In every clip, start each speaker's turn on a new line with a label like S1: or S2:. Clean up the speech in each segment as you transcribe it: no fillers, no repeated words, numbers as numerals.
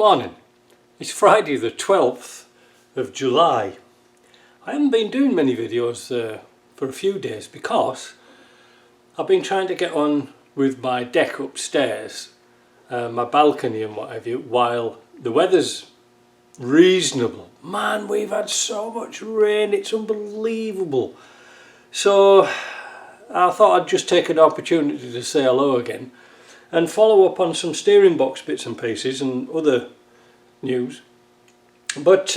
S1: morning. It's Friday the 12th of July. I haven't been doing many videos for a few days because I've been trying to get on with my deck upstairs, my balcony and what have you, while the weather's reasonable. Man, we've had so much rain, it's unbelievable. So I thought I'd just take an opportunity to say hello again and follow up on some steering box bits and pieces and other news. But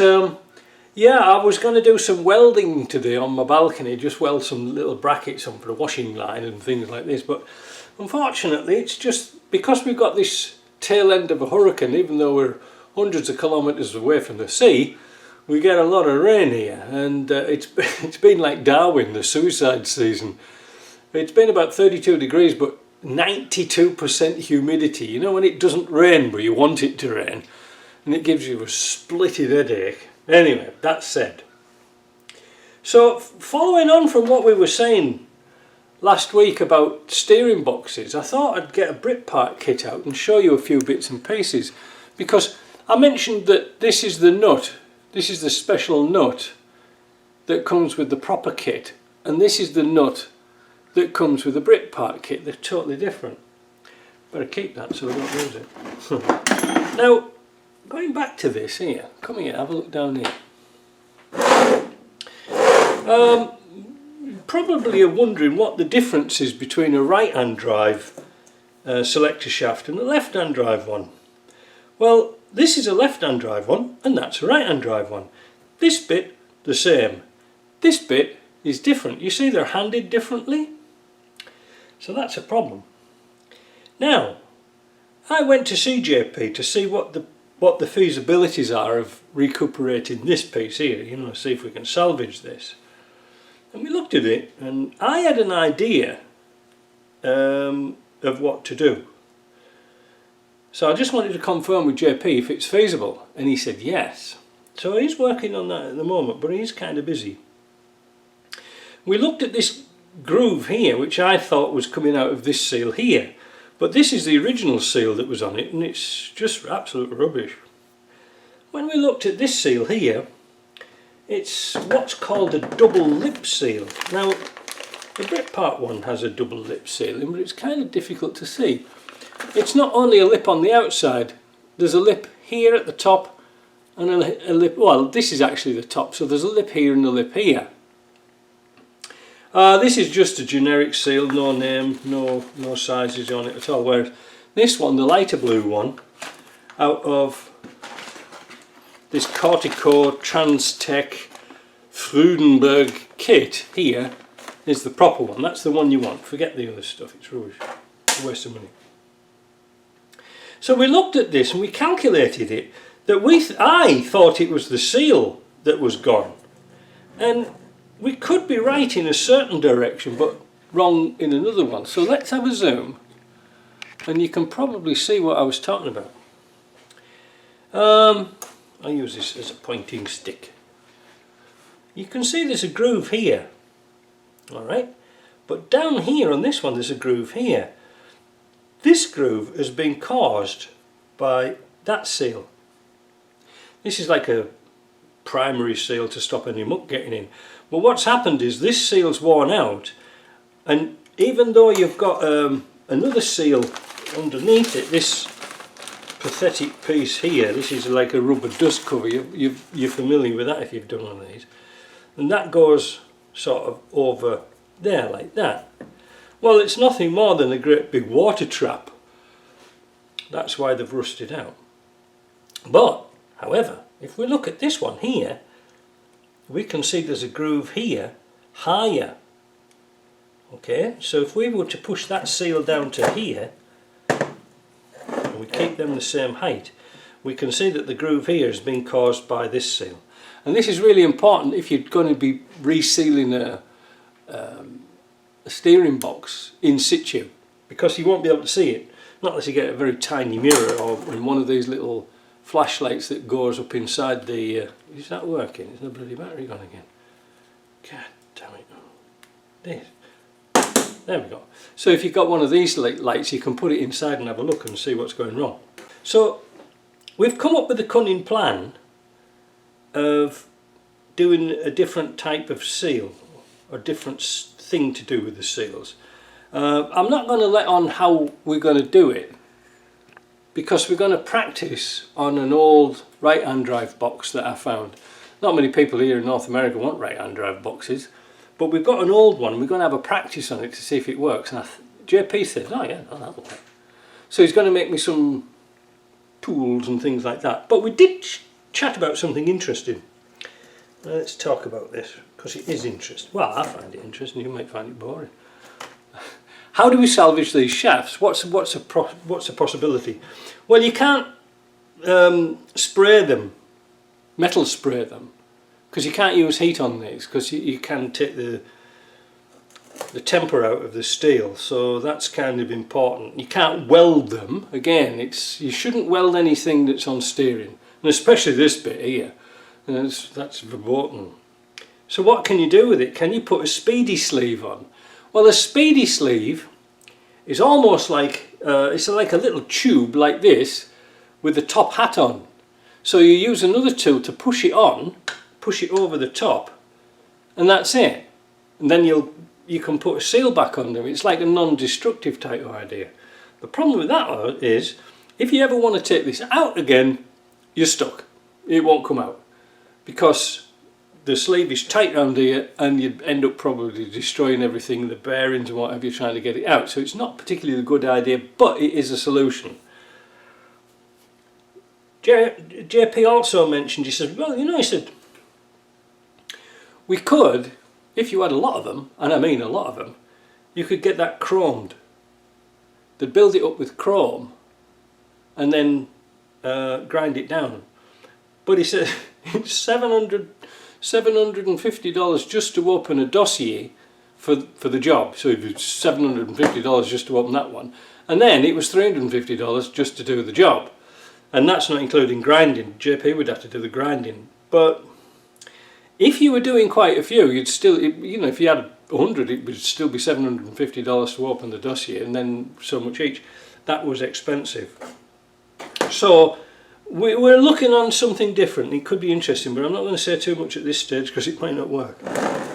S1: yeah, I was going to do some welding today on my balcony, just weld some little brackets on for the washing line and things like this, but unfortunately it's just because we've got this tail end of a hurricane. Even though we're hundreds of kilometres away from the sea, we get a lot of rain here, and it's been like Darwin, the suicide season. It's been about 32 degrees but 92% humidity. You know when it doesn't rain but you want it to rain, and it gives you a splitted headache. Anyway, that said, so following on from what we were saying last week about steering boxes, I thought I'd get a Britannica kit out and show you a few bits and pieces, because I mentioned that this is the nut, this is the special nut that comes with the proper kit, and this is the nut that comes with the Britannica kit. They're totally different. Better keep that so we don't lose it. Now, going back to this here, come here, have a look down here. Probably you're wondering what the difference is between a right-hand drive selector shaft and a left-hand drive one. Well, this is a left-hand drive one and that's a right-hand drive one. This bit, the same. This bit is different. You see they're handed differently? So that's a problem. Now, I went to CJP to see what the feasibilities are of recuperating this piece here, you know, see if we can salvage this. And we looked at it and I had an idea of what to do. So I just wanted to confirm with JP if it's feasible, and he said yes. So he's working on that at the moment, but he's kind of busy. We looked at this groove here, which I thought was coming out of this seal here, but this is the original seal that was on it, and it's just absolute rubbish. When we looked at this seal here, it's what's called a double lip seal. Now, the Britannica one has a double lip sealing, but it's kind of difficult to see. It's not only a lip on the outside, there's a lip here at the top and a lip, well, this is actually the top, so there's a lip here and a lip here. This is just a generic seal, no name, no sizes on it at all, whereas this one, the lighter blue one, out of this Cortico Transtech Freudenberg kit here, is the proper one. That's the one you want. Forget the other stuff, it's rubbish. It's a waste of money. So we looked at this and we calculated it, that I thought it was the seal that was gone. And we could be right in a certain direction but wrong in another one. So let's have a zoom and you can probably see what I was talking about. I use this as a pointing stick. You can see there's a groove here, alright, but down here on this one there's a groove here. This groove has been caused by that seal. This is like a primary seal to stop any muck getting in. But what's happened is this seal's worn out, and even though you've got another seal underneath it, this pathetic piece here, this is like a rubber dust cover, you're familiar with that if you've done one of these, and that goes sort of over there like that. Well, it's nothing more than a great big water trap. That's why they've rusted out. But, however, if we look at this one here, we can see there's a groove here, higher. Okay, so if we were to push that seal down to here, and we keep them the same height, we can see that the groove here has been caused by this seal. And this is really important if you're going to be resealing a steering box in situ, because you won't be able to see it, not unless you get a very tiny mirror or in one of these little flashlights that goes up inside the... is that working? Is the bloody battery gone again? God damn it. This. There we go. So if you've got one of these lights, you can put it inside and have a look and see what's going wrong. So we've come up with a cunning plan of doing a different type of seal, or different thing to do with the seals. I'm not going to let on how we're going to do it, because we're going to practice on an old right-hand drive box that I found. Not many people here in North America want right-hand drive boxes, but we've got an old one. We're going to have a practice on it to see if it works. And JP says, oh yeah, no, that'll work. So he's going to make me some tools and things like that. But we did chat about something interesting. Let's talk about this, because it is interesting. Well, I find it interesting, you might find it boring. How do we salvage these shafts? What's a possibility? Well, you can't spray them, metal spray them, because you can't use heat on these, because you can take the temper out of the steel, so that's kind of important. You can't weld them. Again, you shouldn't weld anything that's on steering, and especially this bit here. That's verboten. So what can you do with it? Can you put a speedy sleeve on? Well, a speedy sleeve is almost like it's like a little tube like this with the top hat on. So you use another tool to push it on, push it over the top, and that's it. And then you can put a seal back on them. It's like a non-destructive type of idea. The problem with that is, if you ever want to take this out again, you're stuck. It won't come out, because the sleeve is tight around here, and you'd end up probably destroying everything, the bearings and whatever you're trying to get it out. So it's not particularly a good idea, but it is a solution. JP also mentioned, he said, well, you know, he said, we could, if you had a lot of them, and I mean a lot of them, you could get that chromed. They'd build it up with chrome and then grind it down. But he said it's $750 just to open a dossier for the job. So it's $750 just to open that one, and then it was $350 just to do the job, and that's not including grinding. JP would have to do the grinding. But if you were doing quite a few, you'd still, you know, if you had 100, it would still be $750 to open the dossier, and then so much each. That was expensive. So we're looking on something different. It could be interesting, but I'm not going to say too much at this stage because it might not work.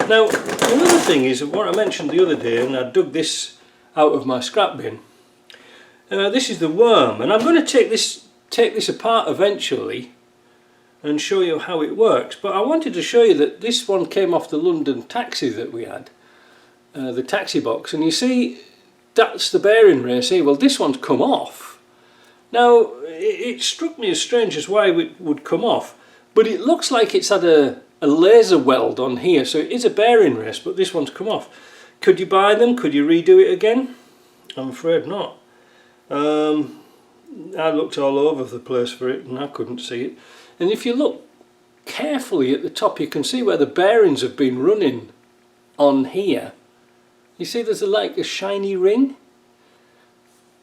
S1: Now, another thing is what I mentioned the other day, and I dug this out of my scrap bin. This is the worm, and I'm going to take this apart eventually and show you how it works. But I wanted to show you that this one came off the London taxi that we had, the taxi box, and you see that's the bearing race here. Well, this one's come off. Now, it struck me as strange as why it would come off, but it looks like it's had a laser weld on here, so it is a bearing race, but this one's come off. Could you buy them? Could you redo it again? I'm afraid not. I looked all over the place for it and I couldn't see it. And if you look carefully at the top, you can see where the bearings have been running on here. You see there's like a shiny ring?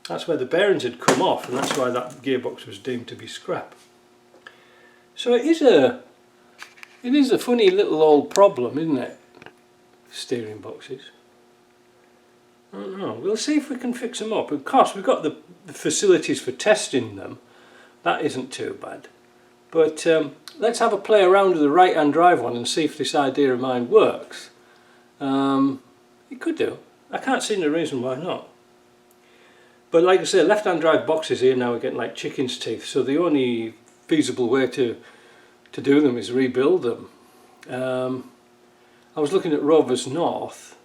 S1: That's where the bearings had come off, and that's why that gearbox was deemed to be scrap. So it is a funny little old problem, isn't it? Steering boxes. I don't know. We'll see if we can fix them up. Of course, we've got the facilities for testing them. That isn't too bad. But let's have a play around with the right-hand drive one and see if this idea of mine works. It could do. I can't see no reason why not. But like I say, left-hand drive boxes here now are getting like chicken's teeth, so the only feasible way to do them is rebuild them. I was looking at Rovers North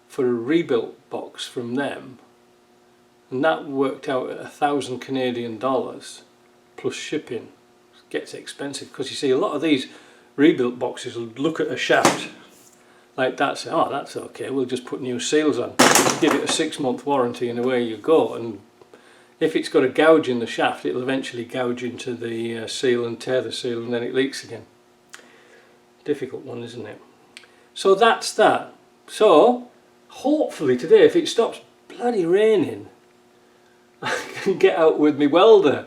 S1: for a rebuilt box from them, and that worked out at $1,000 Canadian plus shipping. It gets expensive, because you see a lot of these rebuilt boxes will look at a shaft like that, say, oh, that's okay, we'll just put new seals on, give it a 6-month warranty, and away you go. And if it's got a gouge in the shaft, it'll eventually gouge into the seal and tear the seal, and then it leaks again. Difficult one, isn't it? So that's that. So hopefully today, if it stops bloody raining, I can get out with my welder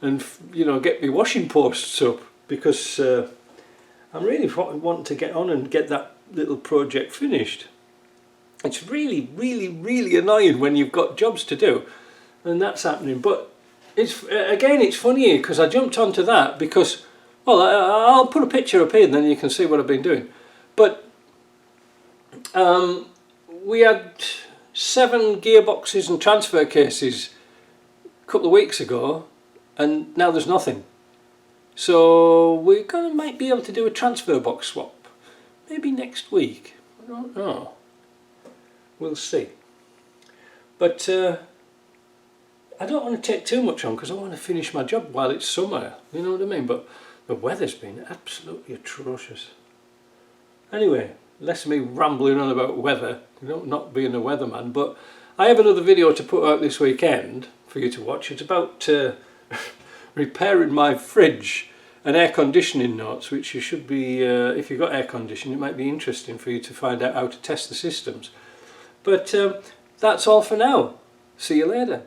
S1: and, you know, get my washing posts up, because I'm really wanting to get on and get that little project finished. It's really, really, really annoying when you've got jobs to do, and that's happening. But it's funny here because I jumped onto that because, well, I'll put a picture up here and then you can see what I've been doing. But we had 7 gearboxes and transfer cases a couple of weeks ago, and now there's nothing. So we're might be able to do a transfer box swap, maybe next week. I don't know. We'll see. But I don't want to take too much on because I want to finish my job while it's summer. You know what I mean? But the weather's been absolutely atrocious. Anyway, less of me rambling on about weather, not being a weatherman, but I have another video to put out this weekend for you to watch. It's about repairing my fridge and air conditioning notes, which you should be, if you've got air conditioning, it might be interesting for you to find out how to test the systems. But that's all for now. See you later.